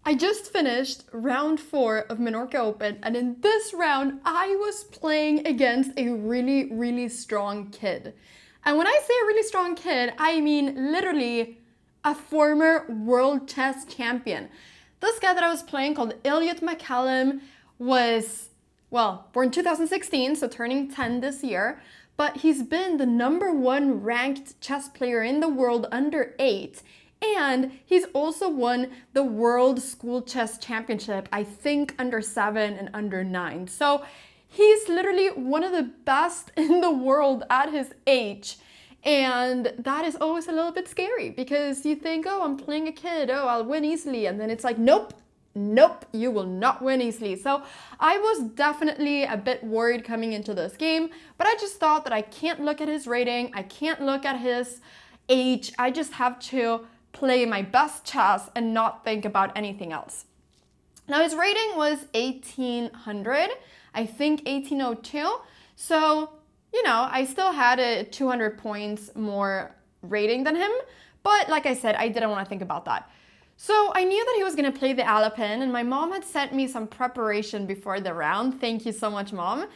I just finished round 4 of Menorca Open, and in this round, I was playing against a really, really strong kid. And when I say a really strong kid, I mean literally a former world chess champion. This guy that I was playing, called Elliot McCallum, was, well, born 2016, so turning 10 this year, but he's been the #1 ranked chess player in the world under 8. And he's also won the World School Chess Championship, I think under 7 and under 9. So he's literally one of the best in the world at his age. And that is always a little bit scary because you think, oh, I'm playing a kid, oh, I'll win easily. And then it's like, nope, you will not win easily. So I was definitely a bit worried coming into this game, but I just thought that I can't look at his rating, I can't look at his age, I just have to play my best chess and not think about anything else. Now his rating was 1800, I think 1802. So, you know, I still had a 200 points more rating than him. But like I said, I didn't want to think about that. So I knew that he was going to play the Alpin, and my mom had sent me some preparation before the round. Thank you so much, Mom.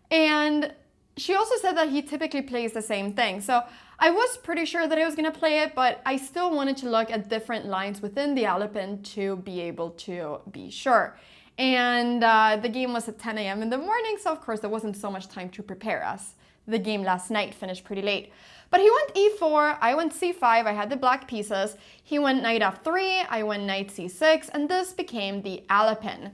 And she also said that he typically plays the same thing. So I was pretty sure that I was going to play it, but I still wanted to look at different lines within the Alpin to be able to be sure. And the game was at 10 a.m. in the morning, so of course there wasn't so much time to prepare us. The game last night finished pretty late. But he went e4, I went c5, I had the black pieces. He went knight f3, I went knight c6, and this became the Alpin.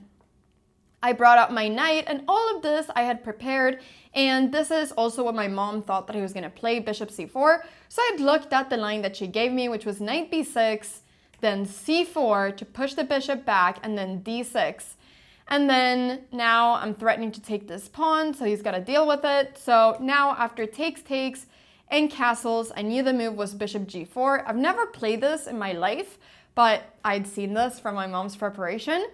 I brought up my knight, and all of this I had prepared, and this is also what my mom thought that he was going to play, bishop c4. So I had looked at the line that she gave me, which was knight b6, then c4 to push the bishop back, and then d6. And then now I'm threatening to take this pawn, so he's got to deal with it. So now after takes, and castles, I knew the move was bishop g4. I've never played this in my life, but I'd seen this from my mom's preparation.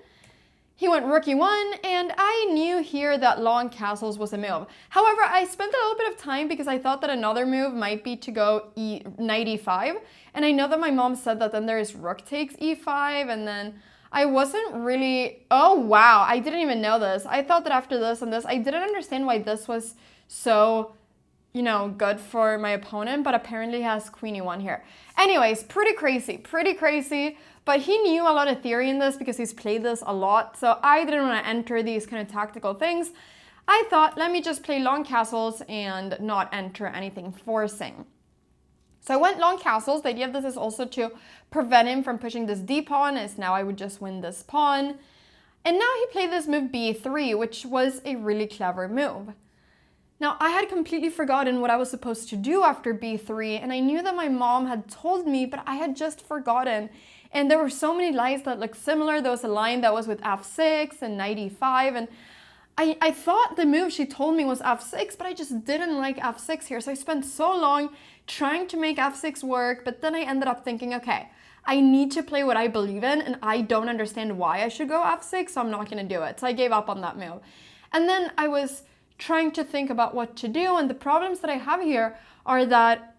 He went rook e1, and I knew here that long castles was a move. However, I spent a little bit of time because I thought that another move might be to go knight e5. And I know that my mom said that then there is rook takes e5, and then I wasn't really, oh wow, I didn't even know this. I thought that after this and this, I didn't understand why this was so, you know, good for my opponent, but apparently he has queen e1 here. Anyways, pretty crazy. But he knew a lot of theory in this because he's played this a lot, so I didn't want to enter these kind of tactical things. I thought, let me just play long castles and not enter anything forcing. So I went long castles. The idea of this is also to prevent him from pushing this d pawn, as now I would just win this pawn. And now he played this move b3, which was a really clever move. Now, I had completely forgotten what I was supposed to do after b3, and I knew that my mom had told me, but I had just forgotten. And there were so many lines that looked similar. There was a line that was with f6 and knight e5, and I thought the move she told me was f6, but I just didn't like f6 here. So I spent so long trying to make f6 work, but then I ended up thinking, okay, I need to play what I believe in, and I don't understand why I should go f6, so I'm not going to do it. So I gave up on that move. And then I was trying to think about what to do, and the problems that I have here are that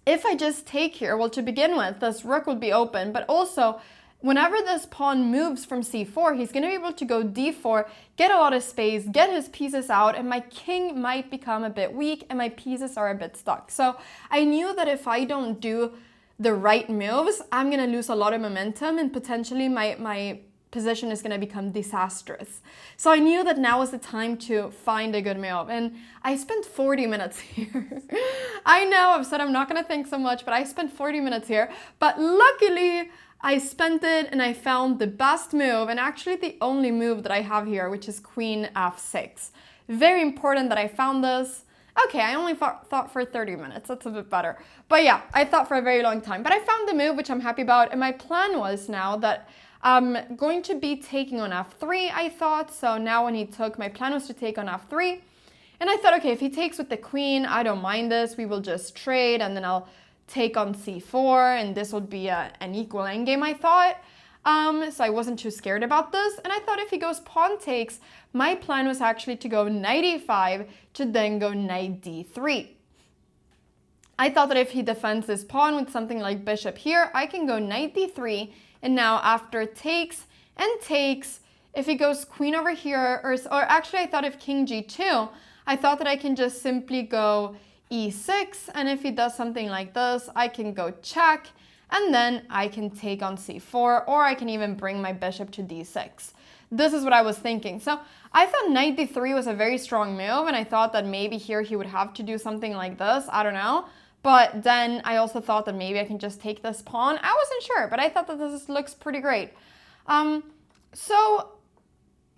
if I just take here, well, to begin with, this rook will be open, but also whenever this pawn moves from c4, he's going to be able to go d4, get a lot of space, get his pieces out, and my king might become a bit weak and my pieces are a bit stuck. So I knew that if I don't do the right moves, I'm going to lose a lot of momentum and potentially my position is going to become disastrous. So I knew that now was the time to find a good move, and I spent 40 minutes here. I know I've said I'm not going to think so much, but I spent 40 minutes here, but luckily I spent it and I found the best move, and actually the only move that I have here, which is queen f6. Very important that I found this. Okay, I only thought for 30 minutes, that's a bit better. But yeah, I thought for a very long time, but I found the move, which I'm happy about, and my plan was now that I'm going to be taking on f3, I thought. So now when he took, my plan was to take on f3. And I thought, okay, if he takes with the queen, I don't mind this. We will just trade, and then I'll take on c4, and this would be an equal endgame, I thought. So I wasn't too scared about this. And I thought if he goes pawn takes, my plan was actually to go knight e5 to then go knight d3. I thought that if he defends this pawn with something like bishop here, I can go knight d3 And now after takes and takes, if he goes queen over here, or actually I thought if king g2, I thought that I can just simply go e6, and if he does something like this, I can go check, and then I can take on c4, or I can even bring my bishop to d6. This is what I was thinking. So I thought knight d3 was a very strong move, and I thought that maybe here he would have to do something like this, I don't know. But then I also thought that maybe I can just take this pawn. I wasn't sure, but I thought that this looks pretty great. So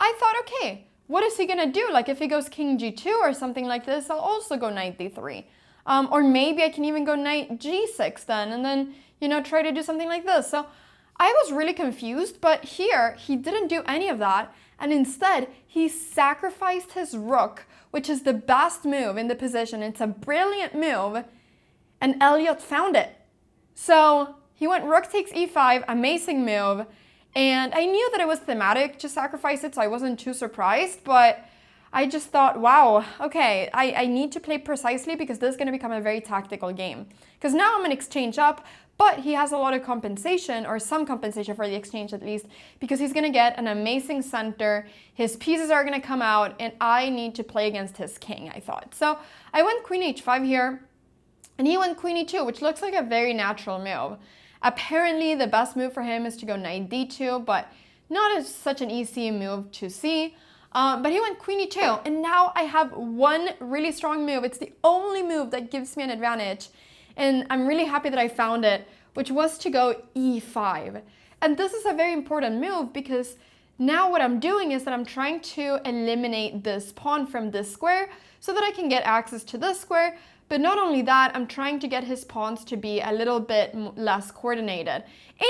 I thought, okay, what is he gonna do? Like if he goes king g2 or something like this, I'll also go knight d3. Or maybe I can even go knight g6 then, and then, you know, try to do something like this. So I was really confused, but here he didn't do any of that. And instead, he sacrificed his rook, which is the best move in the position. It's a brilliant move, and Elliot found it. So he went rook takes e5, amazing move. And I knew that it was thematic to sacrifice it, so I wasn't too surprised, but I just thought, wow, okay, I need to play precisely because this is going to become a very tactical game. Because now I'm an exchange up, but he has a lot of compensation, or some compensation for the exchange at least, because he's going to get an amazing center, his pieces are going to come out, and I need to play against his king, I thought. So I went queen h5 here, and he went queen e2, which looks like a very natural move. Apparently, the best move for him is to go knight d2, but not such an easy move to see. But he went queen e2, and now I have one really strong move. It's the only move that gives me an advantage, and I'm really happy that I found it, which was to go e5. And this is a very important move because now what I'm doing is that I'm trying to eliminate this pawn from this square so that I can get access to this square. But not only that, I'm trying to get his pawns to be a little bit less coordinated.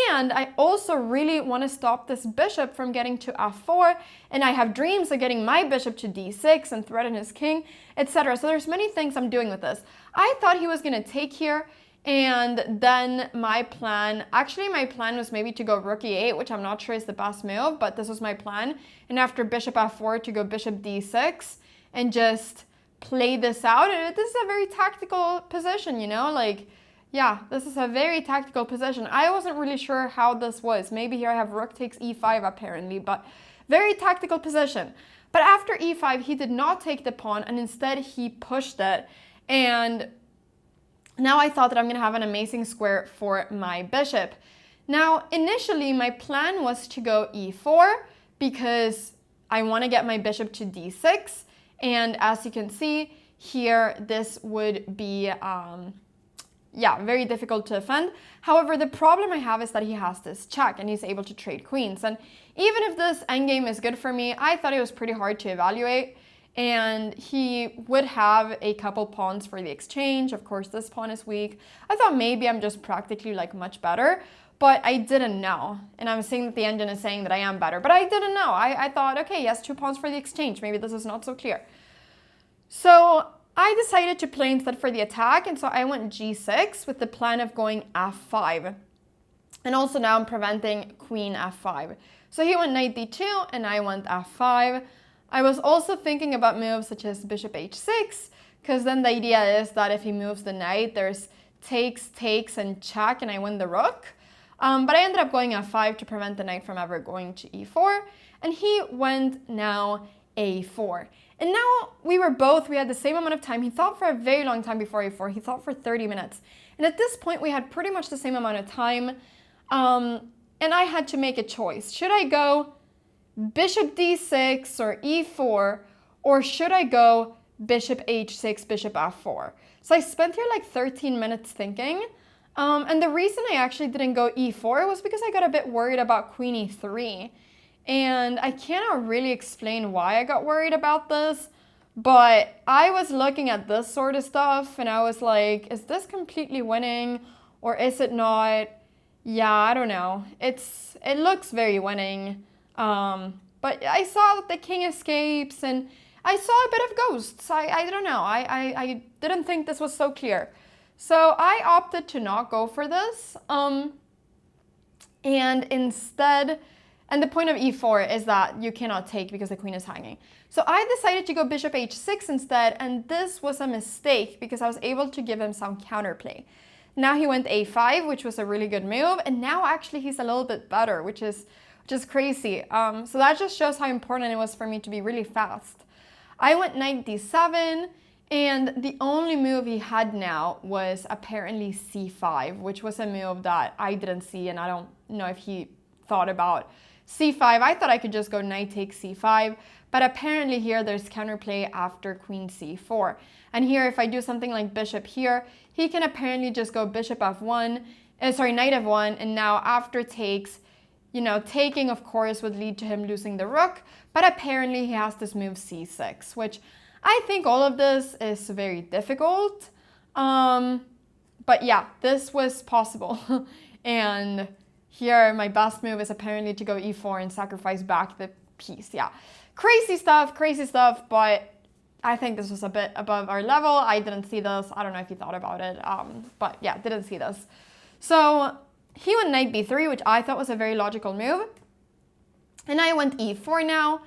And I also really want to stop this bishop from getting to f4. And I have dreams of getting my bishop to d6 and threaten his king, etc. So there's many things I'm doing with this. I thought he was going to take here. And then my plan was maybe to go rook e8, which I'm not sure is the best move, but this was my plan. And after bishop f4 to go bishop d6 and just play this out. And this is a very tactical position, you know, like, yeah, this is a very tactical position. I wasn't really sure how this was. Maybe here I have rook takes e5 apparently, but very tactical position. But after e5, he did not take the pawn, and instead he pushed it. And now I thought that I'm going to have an amazing square for my bishop. Now, initially, my plan was to go e4 because I want to get my bishop to d6. And as you can see here, this would be, very difficult to defend. However, the problem I have is that he has this check and he's able to trade queens. And even if this endgame is good for me, I thought it was pretty hard to evaluate. And he would have a couple pawns for the exchange. Of course, this pawn is weak. I thought maybe I'm just practically like much better, but I didn't know. And I'm saying that the engine is saying that I am better, but I didn't know. I thought, okay, he has 2 pawns for the exchange. Maybe this is not so clear. So I decided to play instead for the attack. And so I went g6 with the plan of going f5. And also now I'm preventing queen f5. So he went knight d2 and I went f5. I was also thinking about moves such as bishop h6, because then the idea is that if he moves the knight, there's takes, and check, and I win the rook. But I ended up going f5 to prevent the knight from ever going to e4, and he went now a4. And now we had the same amount of time. He thought for a very long time before a4. He thought for 30 minutes. And at this point, we had pretty much the same amount of time. And I had to make a choice. Should I go bishop d6 or e4, or should I go bishop h6, bishop f4? So I spent here like 13 minutes thinking. And the reason I actually didn't go e4 was because I got a bit worried about queen e3. And I cannot really explain why I got worried about this, but I was looking at this sort of stuff and I was like, is this completely winning or is it not? Yeah, I don't know. It looks very winning. But I saw that the king escapes and I saw a bit of ghosts. I don't know. I didn't think this was so clear. So I opted to not go for this. And instead, and the point of e4 is that you cannot take because the queen is hanging. So I decided to go bishop h6 instead, and this was a mistake because I was able to give him some counterplay. Now he went a5, which was a really good move, and now actually he's a little bit better, which is just crazy. So that just shows how important it was for me to be really fast. I went knight d7, and the only move he had now was apparently c5, which was a move that I didn't see, and I don't know if he thought about c5. I thought I could just go knight takes c5, but apparently here there's counterplay after queen c4. And here, if I do something like bishop here, he can apparently just go bishop f1, knight f1, and now after takes, you know, taking of course would lead to him losing the rook, but apparently he has this move c6, which I think all of this is very difficult. But yeah, this was possible. And here my best move is apparently to go e4 and sacrifice back the piece. Yeah, crazy stuff, but I think this was a bit above our level. I didn't see this. I don't know if he thought about it, but yeah, didn't see this. So he went knight b3, which I thought was a very logical move. And I went e4 now,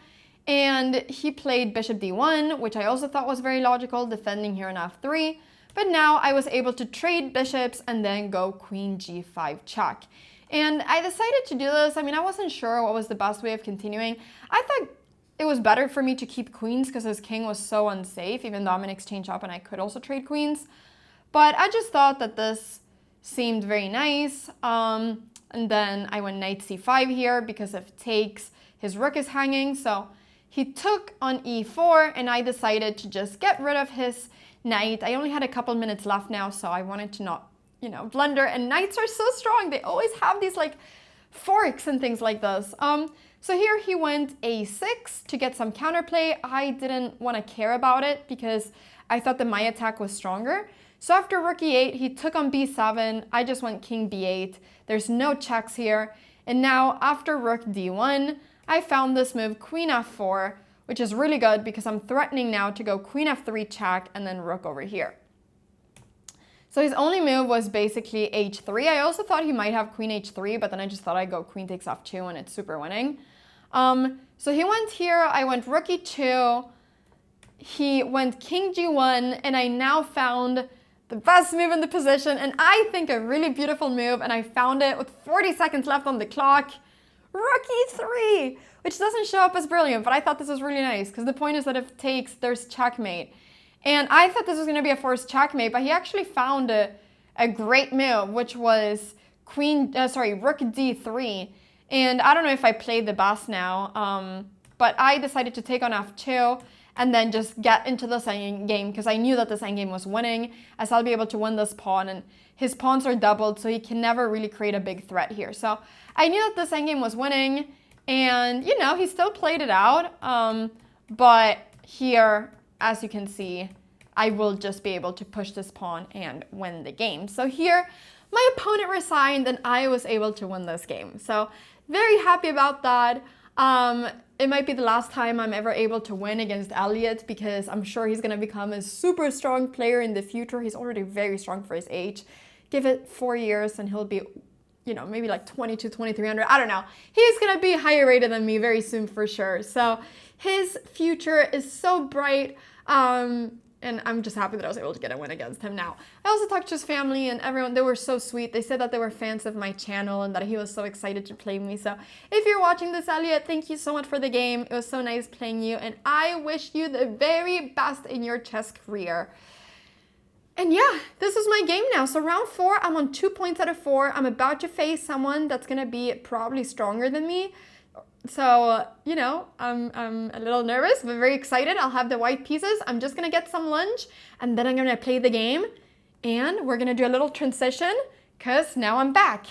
and he played bishop d1, which I also thought was very logical, defending here on f3. But now I was able to trade bishops and then go queen g5 check. And I decided to do this. I mean, I wasn't sure what was the best way of continuing. I thought it was better for me to keep queens because his king was so unsafe, even though I'm an exchange up and I could also trade queens. But I just thought that this seemed very nice. And then I went knight c5 here because if takes, his rook is hanging. So he took on e4, and I decided to just get rid of his knight. I only had a couple minutes left now, so I wanted to not, you know, blunder. And knights are so strong. They always have these like forks and things like this. So here he went a6 to get some counterplay. I didn't want to care about it because I thought that my attack was stronger. So after rook e8, he took on b7. I just went king b8. There's no checks here. And now after rook d1, I found this move queen f4, which is really good because I'm threatening now to go queen f3 check and then rook over here. So his only move was basically h3. I also thought he might have queen h3, but then I just thought I'd go queen takes f2 and it's super winning. So he went here, I went rook e2, he went king g1, and I now found the best move in the position, and I think a really beautiful move, and I found it with 40 seconds left on the clock. Rook e3, which doesn't show up as brilliant, but I thought this was really nice because the point is that if it takes, there's checkmate. And I thought this was going to be a forced checkmate, but he actually found a great move, which was rook d3. And I don't know if I played the best now, but I decided to take on f2 and then just get into this endgame because I knew that this endgame was winning, as I'll be able to win this pawn, and his pawns are doubled, so he can never really create a big threat here. So I knew that this endgame was winning, and you know, he still played it out, but here, as you can see, I will just be able to push this pawn and win the game. So here, my opponent resigned and I was able to win this game. So very happy about that. It might be the last time I'm ever able to win against Elliot because I'm sure he's going to become a super strong player in the future. He's already very strong for his age. Give it 4 years and he'll be, you know, maybe like 22, 2300. I don't know. He's going to be higher rated than me very soon for sure. So his future is so bright. And I'm just happy that I was able to get a win against him now. I also talked to his family and everyone. They were so sweet. They said that they were fans of my channel and that he was so excited to play me. So if you're watching this, Elliot, thank you so much for the game. It was so nice playing you. And I wish you the very best in your chess career. And yeah, this is my game now. So round 4, I'm on 2 points out of 4. I'm about to face someone that's going to be probably stronger than me. So, you know, I'm a little nervous, but very excited. I'll have the white pieces. I'm just going to get some lunch and then I'm going to play the game. And we're going to do a little transition because now I'm back.